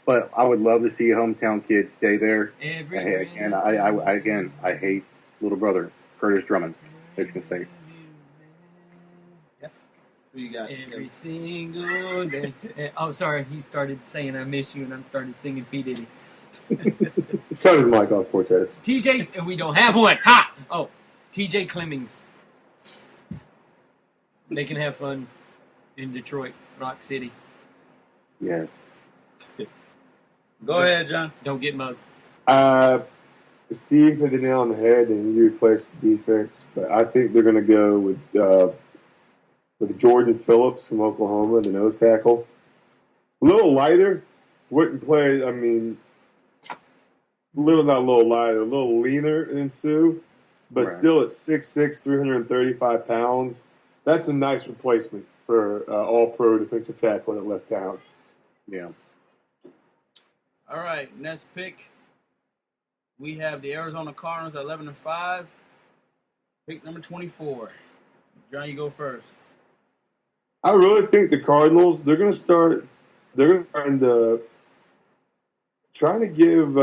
But I would love to see a hometown kid stay there. And I hate little brother Curtis Drummond, Michigan State. Who you got? Every single day. Oh, sorry. He started saying "I miss you," and I started singing P Diddy. Turn his mic off, Cortez. TJ, we don't have one. Ha! Oh, TJ Clemmings. They can have fun in Detroit, Rock City. Yes. Go ahead, John. Don't get mugged. Steve hit the nail on the head, and you replaced the defense. But I think they're going to go with Jordan Phillips from Oklahoma, the nose tackle. A little lighter, wouldn't play. I mean, a little leaner than Sue, but still at 6'6", 335 pounds. That's a nice replacement for all-pro defensive tackle at left tackle. Yeah. All right, next pick. We have the Arizona Cardinals at 11-5. Pick number 24. John, you go first. I really think the Cardinals, they're going to trying to give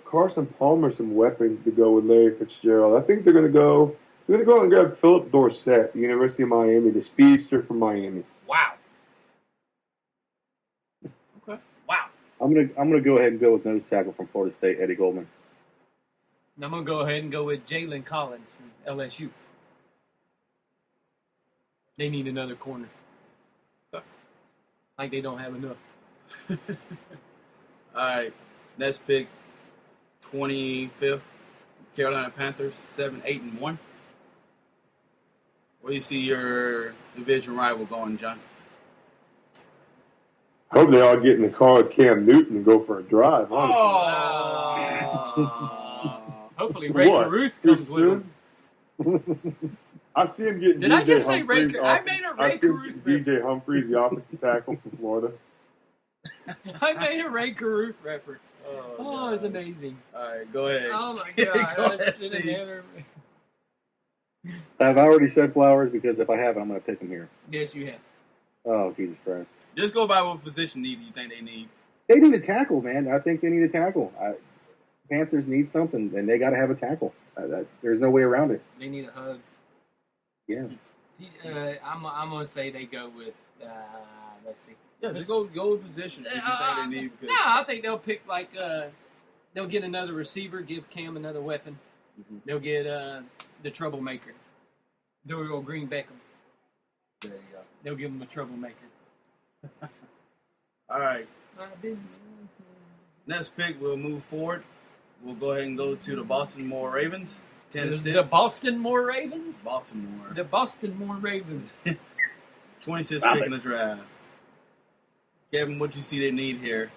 Carson Palmer some weapons to go with Larry Fitzgerald. I think they're going to go out and grab Philip Dorsett, the University of Miami, the speedster from Miami. Wow. Okay. Wow. I'm gonna go ahead and go with nose tackle from Florida State, Eddie Goldman. And I'm going to go ahead and go with Jalen Collins from LSU. They need another corner. Like they don't have enough. All right, next pick, 25th, Carolina Panthers, 7-8-1. Where do you see your division rival going, John? I hope they all get in the car with Cam Newton and go for a drive. Hopefully Ray Caruth comes with him. I see him getting. Did DJ I just say Humphreys Ray? I made a Ray Caruth. DJ Humphreys, the offensive tackle from Florida. I made a Ray Caruth reference. Oh, it's amazing. All right, go ahead. Oh my God! Go ahead, Steve. I've already said Flowers because if I haven't, I'm going to pick him here. Yes, you have. Oh, Jesus Christ. Just go by what position you think they need. They need a tackle, man. I think they need a tackle. Panthers need something, and they got to have a tackle. There's no way around it. They need a hug. Yeah. I'm gonna say they go with. Let's see. Yeah, just go with position if you think they need. No, I think they'll pick they'll get another receiver, give Cam another weapon. Mm-hmm. They'll get the troublemaker, Dorial Green Beckham. There you go. They'll give him a troublemaker. All right. Next pick, we'll move forward. We'll go ahead and go to the Baltimore Ravens. 10-6. The Baltimore Ravens? Baltimore. The Baltimore Ravens. 26 pick in the draft. Kevin, what you see they need here?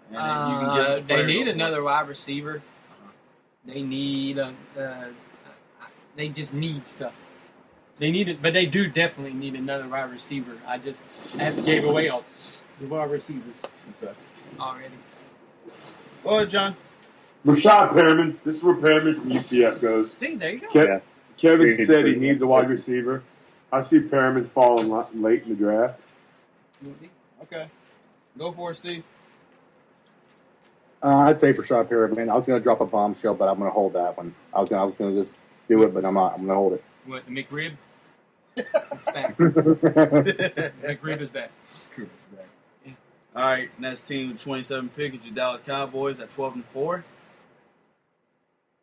And then you can give us a they need player another wide receiver. They need they just need stuff. They need it, but they do definitely need another wide receiver. I just gave away all the wide receivers already. Go ahead, John. Rashad Perriman. This is where Perriman from UCF goes. See, there you go. Kevin said he needs a wide receiver. I see Perriman falling late in the draft. Okay. Go for it, Steve. I'd say Rashad Perriman. I was going to drop a bombshell, but I'm going to hold that one. I was going to just do it, but I'm not. I'm going to hold it. What, the McRib? It's back. McRib is back. Yeah. All right, next team with 27 pick is your Dallas Cowboys at 12-4.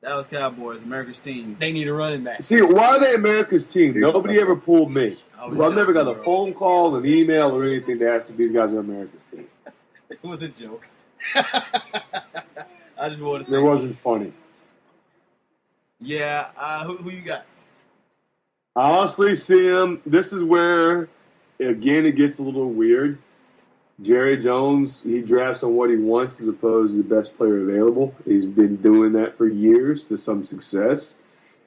Dallas Cowboys, America's team. They need a running back. See, why are they America's team? Nobody ever pulled me. I've never got a phone call, an email, or anything to ask if these guys are America's team. It was a joke. I just wanted to say. It wasn't funny. Yeah, who you got? I honestly see him. This is where, again, it gets a little weird. Jerry Jones, he drafts on what he wants as opposed to the best player available. He's been doing that for years to some success.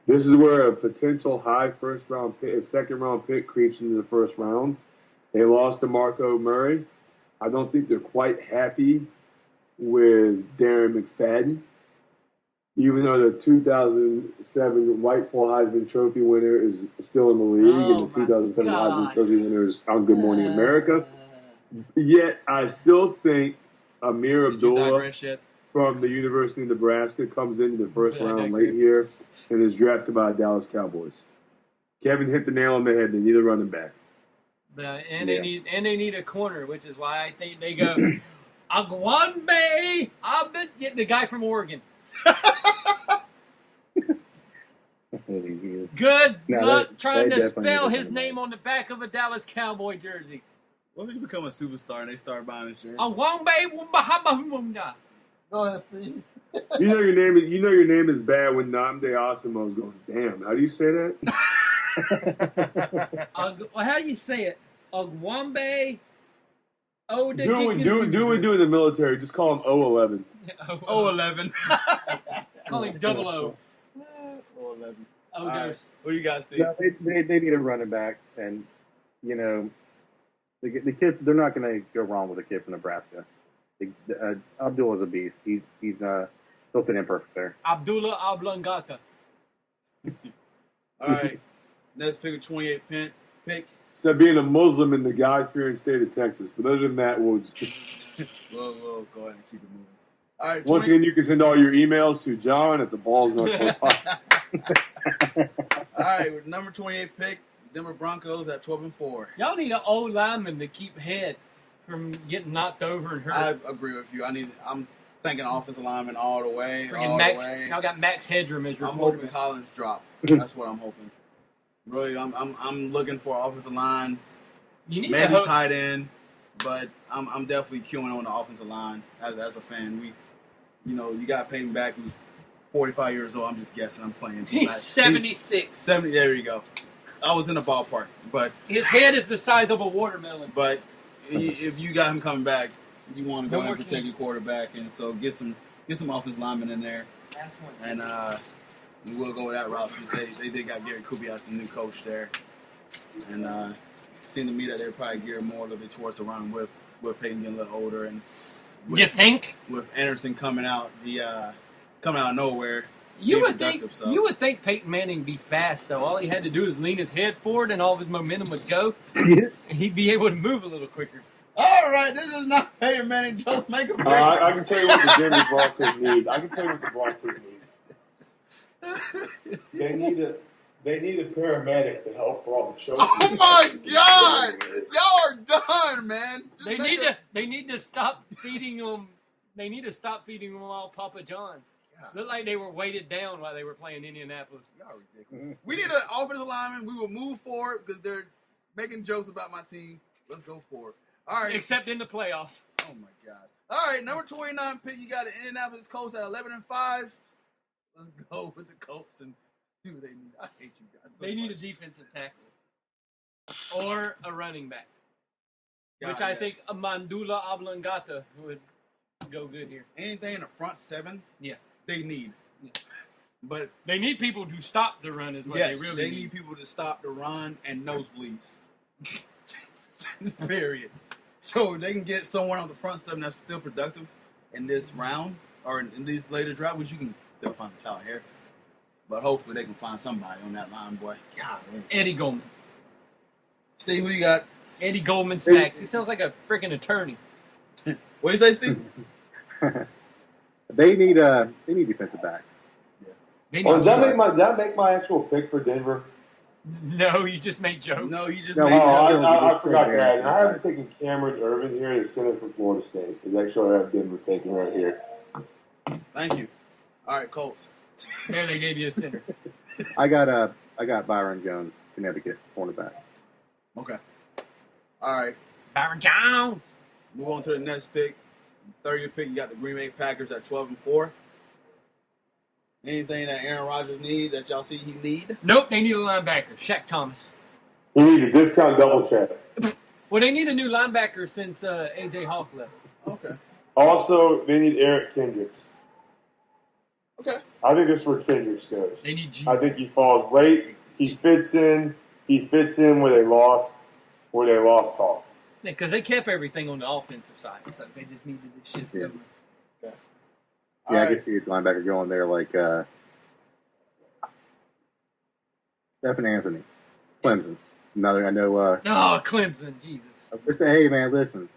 This is where a potential high second-round pick creeps into the first round. They lost to Marco Murray. I don't think they're quite happy with Darren McFadden. Even though the 2007 Whitefall Heisman Trophy winner is still in the league, and the 2007 Heisman Trophy winner is on Good Morning America. Yet I still think Amir Did you Abdullah digress yet? from the University of Nebraska comes into the first round late here and is drafted by the Dallas Cowboys. Kevin hit the nail on the head. They need a running back. They need a corner, which is why I think they go Agwambe. The guy from Oregon. Good luck trying to spell his name on the back of a Dallas Cowboy jersey. What if you become a superstar and they start buying his jersey? Agwambe Wumbahabahumunda. Go ahead, Steve. You know your name is bad when Namde Asimo's going, damn, how do you say that? How do you say it? Agwambe Do what we do in the military. Just call him 011. 011. Call him 00. 011. Oh, all right. What you got, Steve? No, they need a running back, and the kid. They're not going to go wrong with a kid from Nebraska. Abdullah's a beast. He's he'll fit in perfect there. Abdullah Ablangata. All right. Next pick, a 28 pick. Except being a Muslim in the God-fearing state of Texas. But other than that, we'll just... We'll go ahead and keep it moving. All right. Once again, you can send all your emails to John at theballsnut. All right. With number 28 pick, Denver Broncos at 12-4. Y'all need an old lineman to keep head from getting knocked over and hurt. I agree with you. I'm thinking offensive lineman all the way. Y'all got Max Headroom as your I'm quarterback. hoping Collins drop. That's what I'm hoping. Really, I'm looking for offensive line, You need maybe to tight end, but I'm definitely queuing on the offensive line as a fan. You got Peyton back, who's 45 years old. I'm just guessing. I'm playing. He's 76. 70. There you go. I was in the ballpark, but his head is the size of a watermelon. But if you got him coming back, you want to go No in more and protect your quarterback, and so get some offensive linemen in there, Last one. and we'll go with that route since they did got Gary Kubiak, the new coach there, and seemed to me that they're probably geared more a little bit towards the run with Peyton getting a little older, and You think? with Anderson coming out of nowhere. You being would think Peyton Manning be fast though. All he had to do is lean his head forward, and all of his momentum would go, and he'd be able to move a little quicker. All right, this is not Peyton Manning. Just make a pick. I can tell you what the Denver Broncos need. I can tell you what the Broncos need. They need a paramedic to help all the children. Oh my God! Y'all are done, man. They need to stop feeding them. They need to stop feeding them all Papa John's. Looked like they were weighted down while they were playing Indianapolis. Y'all ridiculous. We need an offensive lineman. We will move forward because they're making jokes about my team. Let's go for it. All right. Except in the playoffs. Oh my God. All right, number 29 pick. You got the Indianapolis Colts at 11-5. Let's go with the Colts and see what they need. I hate you guys. They need a defensive tackle or a running back, God, which I yes. think Mandula Oblongata would go good here. Anything in the front seven. Yeah. They need. Yeah. But they need people to stop the run, is what yes, they really need people to stop the run and nosebleeds. Period. So they can get someone on the front seven that's still productive in this round or in these later drafts, which you can still find some talent here. But hopefully they can find somebody on that line, boy. God, man. Eddie Goldman. Steve, who you got? Eddie Goldman Sachs. He sounds like a freaking attorney. What do you say, Steve? They need defensive back. They Does need that make my actual pick for Denver? No, you just made jokes. No, you just No, made jokes. I forgot that. And I haven't taken Cameron Irvin here, the center from Florida State. Because actually I have Denver taken right here. Thank you. All right, Colts. There, they gave you a center. I got Byron Jones, Connecticut cornerback. Okay. All right. Byron Jones. Move on to the next pick. 30th pick, you got the Green Bay Packers at 12-4. Anything that Aaron Rodgers needs that y'all see he need? Nope, they need a linebacker. Shaq Thomas. He needs a discount double check. Well, they need a new linebacker since A.J. Hawk left. Okay. Also, they need Eric Kendricks. Okay. I think that's where Kendricks goes. They need Jesus. I think he falls late. He fits in where they lost Hawk. Because they kept everything on the offensive side, so they just needed to shift over. Okay. Yeah, All I can see a linebacker going there like Stephen Anthony, Clemson. Another, I know. Oh, Clemson, Jesus. I would say, hey man, listen,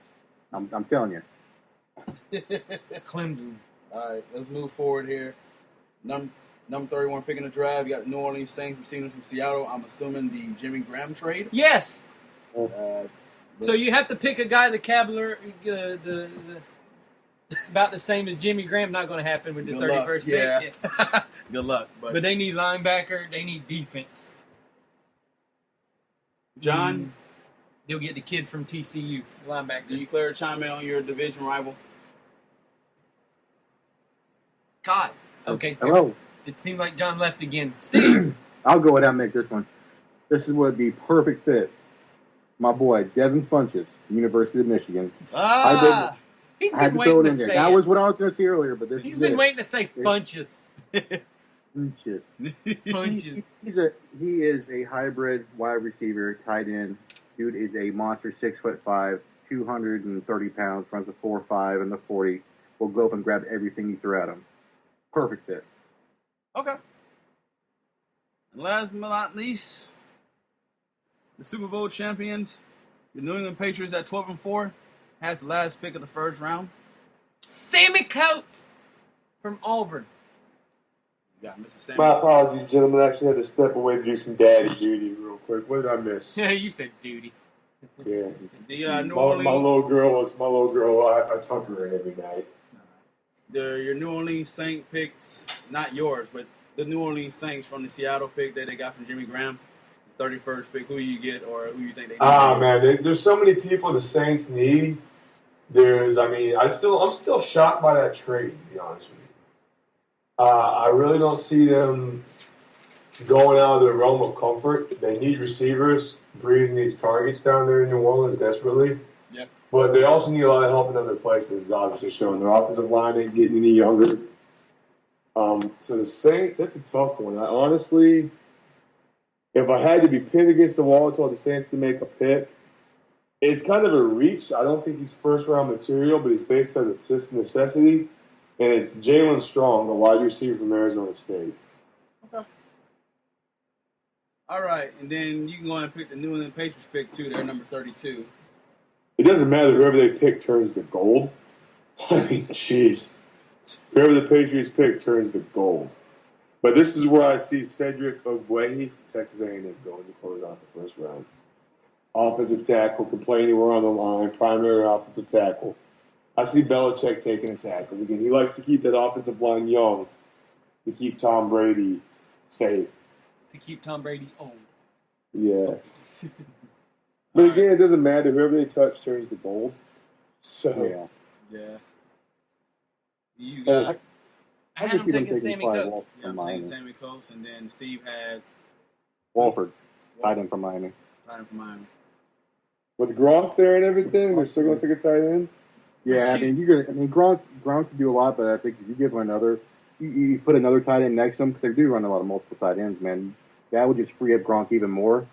I'm telling you. Clemson. All right, let's move forward here. Number 31 pick in the draft. You got New Orleans Saints receiving from Seattle. I'm assuming the Jimmy Graham trade. Yes. Uh, So you have to pick a guy, the Caballer, about the same as Jimmy Graham. Not going to happen with the 31st pick. Yeah. Good luck. But they need linebacker. They need defense. John, They'll get the kid from TCU, linebacker. do you clear to chime in on your division rival? God. Okay. Hello. It seemed like John left again. Steve. I'll go ahead and make this one. This is would be perfect fit. My boy, Devin Funchess, University of Michigan. He's I had been to throw waiting it to in there. say That it. was what I was going to say earlier, but this He's is been it. waiting to say Funchess. Funchess. Funchess. He is a hybrid wide receiver, tight end. Dude is a monster, 6'5", 230 pounds, runs a 4.5 and the 40. Will go up and grab everything you throw at him. Perfect fit. Okay. And last but not least, the Super Bowl champions, the New England Patriots at 12-4, has the last pick of the first round. Sammy Coates from Auburn. Yeah, Mr. Sammy. My apologies, gentlemen. I actually had to step away to do some daddy duty real quick. What did I miss? Yeah, you said duty. Yeah. The New My Orleans, little girl. I tuck her in every night. your New Orleans Saints picks, not yours, but the New Orleans Saints from the Seattle pick that they got from Jimmy Graham, 31st pick. Who you get or who you think they need? Man, there's so many people the Saints need. I'm still shocked by that trade, to be honest with you. I really don't see them going out of their realm of comfort. They need receivers. Breeze needs targets down there in New Orleans desperately. Yep. But they also need a lot of help in other places, as obviously shown. Their offensive line ain't getting any younger. So the Saints, that's a tough one. Honestly, if I had to be pinned against the wall and told the Saints to make a pick, it's kind of a reach. I don't think he's first-round material, but he's based on necessity. And it's Jalen Strong, the wide receiver from Arizona State. Okay. All right, and then you can go and pick the New England Patriots pick, too. They're number 32. It doesn't matter. Whoever they pick turns to gold. I mean, jeez. Whoever the Patriots pick turns to gold. But this is where I see Cedric Ogbuehi, Texas A&M, going to close out the first round. Offensive tackle, can play anywhere on the line, primary offensive tackle. I see Belichick taking a tackle. Again, he likes to keep that offensive line young to keep Tom Brady safe. To keep Tom Brady old. Yeah. But again, it doesn't matter. Whoever they touch turns to gold. So, Yeah. You got, I had him taking Sammy Coates. I'm taking Sammy Coates, and then Steve had Walford, tight end from Miami. Tight end from Miami. with Gronk there and everything, they're still going to take a tight end? Yeah, Gronk can do a lot, but I think if you give him you put another tight end next to him, because they do run a lot of multiple tight ends, man, that would just free up Gronk even more.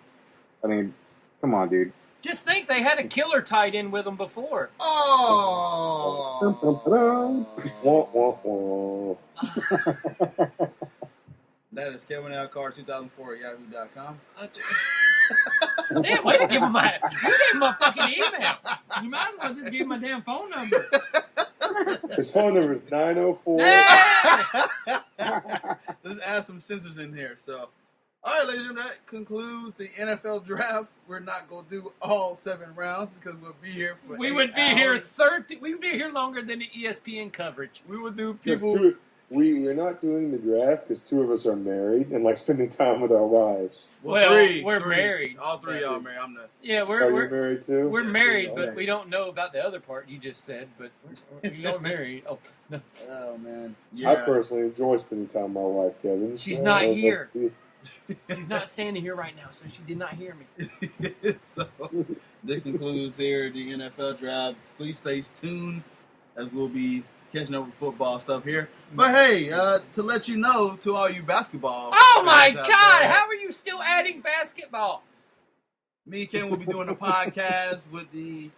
I mean, come on, dude. Just think they had a killer tight end with them before. That is Kevin L. Carr 2004 at yahoo.com. Damn, way to give him my fucking email. You might as well just give him my damn phone number. His phone number is 904. Let's add some censors in here. So, all right, ladies and gentlemen, that concludes the NFL draft. We're not going to do all 7 rounds because we'll be here for We 8 would be hours. We would be here longer than the ESPN coverage. We would do people. We're not doing the draft because 2 of us are married and like spending time with our wives. Well, 3. we're married. All 3 of y'all married. Yeah, You're married too? we're Yes, married, we are. but we don't know about the other part you just said. But we are married. Oh no, Oh, man. I Yeah. personally enjoy spending time with my wife, Kevin. She's not here. She's not standing here right now, so she did not hear me. So, this concludes here the NFL draft. Please stay tuned as we'll be catching up with football stuff here. But hey, to let you know, to all you basketball Oh my fans out God! there, How are you still adding basketball? me and Ken will be doing a podcast with the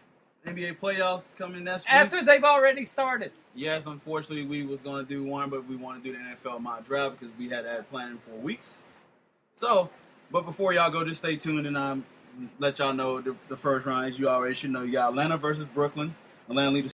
NBA playoffs coming next week. After they've already started. Yes, unfortunately, we was going to do one, but we want to do the NFL mock draft because we had that planning for weeks. So, but before y'all go, just stay tuned and let y'all know the first round, as you already should know, you got Atlanta versus Brooklyn Atlanta leaders